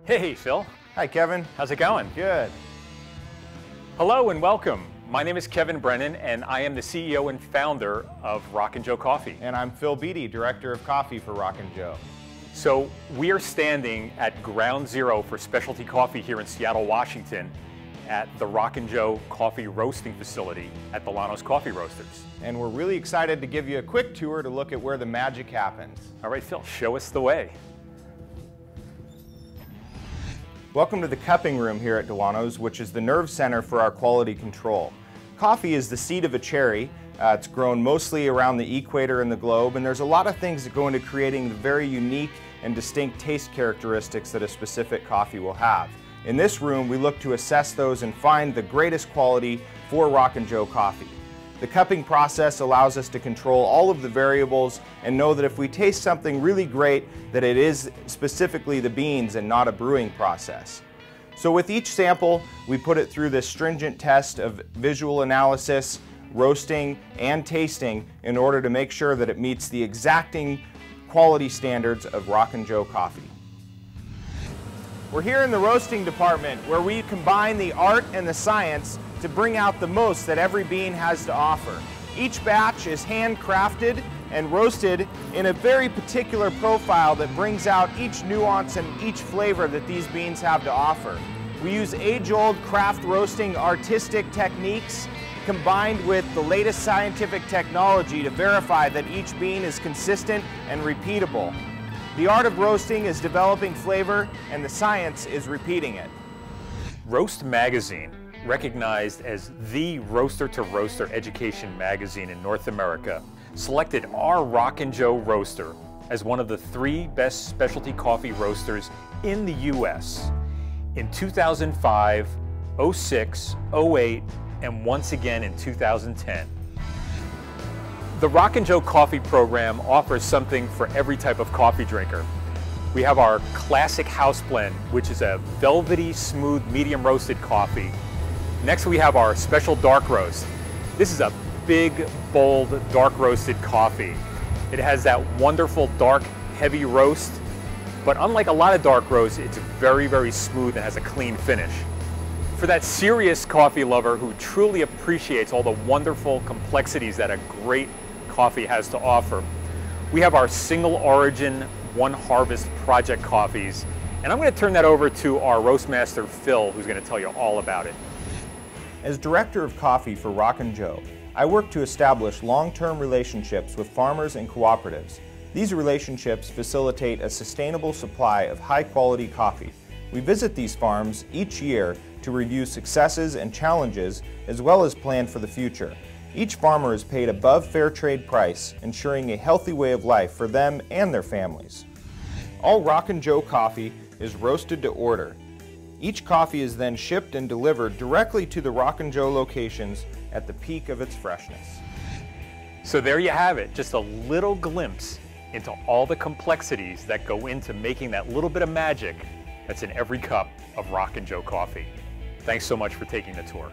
Hey, Phil. Hi, Kevin. How's it going? Good. Hello and welcome. My name is Kevin Brennan, and I am the CEO and founder of Rockn Joe Coffee. And I'm Phil Beatty, Director of Coffee for Rockn Joe. So we are standing at ground zero for specialty coffee here in Seattle, Washington, at the Rockn Joe Coffee Roasting Facility at Delano's Coffee Roasters. And we're really excited to give you a quick tour to look at where the magic happens. All right, Phil, show us the way. Welcome to the cupping room here at Delano's, which is the nerve center for our quality control. Coffee is the seed of a cherry. It's grown mostly around the equator and the globe, and there's a lot of things that go into creating the very unique and distinct taste characteristics that a specific coffee will have. In this room, we look to assess those and find the greatest quality for Rockn Joe coffee. The cupping process allows us to control all of the variables and know that if we taste something really great, that it is specifically the beans and not a brewing process. So with each sample, we put it through this stringent test of visual analysis, roasting, and tasting in order to make sure that it meets the exacting quality standards of Rockn Joe coffee. We're here in the roasting department where we combine the art and the science to bring out the most that every bean has to offer. Each batch is handcrafted and roasted in a very particular profile that brings out each nuance and each flavor that these beans have to offer. We use age-old craft roasting artistic techniques combined with the latest scientific technology to verify that each bean is consistent and repeatable. The art of roasting is developing flavor, and the science is repeating it. Roast Magazine, recognized as the roaster-to-roaster education magazine in North America, selected our Rockn Joe roaster as one of the 3 best specialty coffee roasters in the U.S. in 2005, 06, 08, and once again in 2010. The Rockn Joe coffee program offers something for every type of coffee drinker. We have our classic house blend, which is a velvety, smooth, medium roasted coffee. Next we have our special dark roast. This is a big, bold, dark roasted coffee. It has that wonderful dark, heavy roast, but unlike a lot of dark roasts, it's very, very smooth and has a clean finish. For that serious coffee lover who truly appreciates all the wonderful complexities that a great coffee has to offer, we have our single origin, one harvest project coffees. And I'm going to turn that over to our roast master, Phil, who's going to tell you all about it. As Director of Coffee for Rockn Joe, I work to establish long-term relationships with farmers and cooperatives. These relationships facilitate a sustainable supply of high-quality coffee. We visit these farms each year to review successes and challenges, as well as plan for the future. Each farmer is paid above fair trade price, ensuring a healthy way of life for them and their families. All Rockn Joe coffee is roasted to order. Each coffee is then shipped and delivered directly to the Rockn Joe locations at the peak of its freshness. So there you have it, just a little glimpse into all the complexities that go into making that little bit of magic that's in every cup of Rockn Joe coffee. Thanks so much for taking the tour.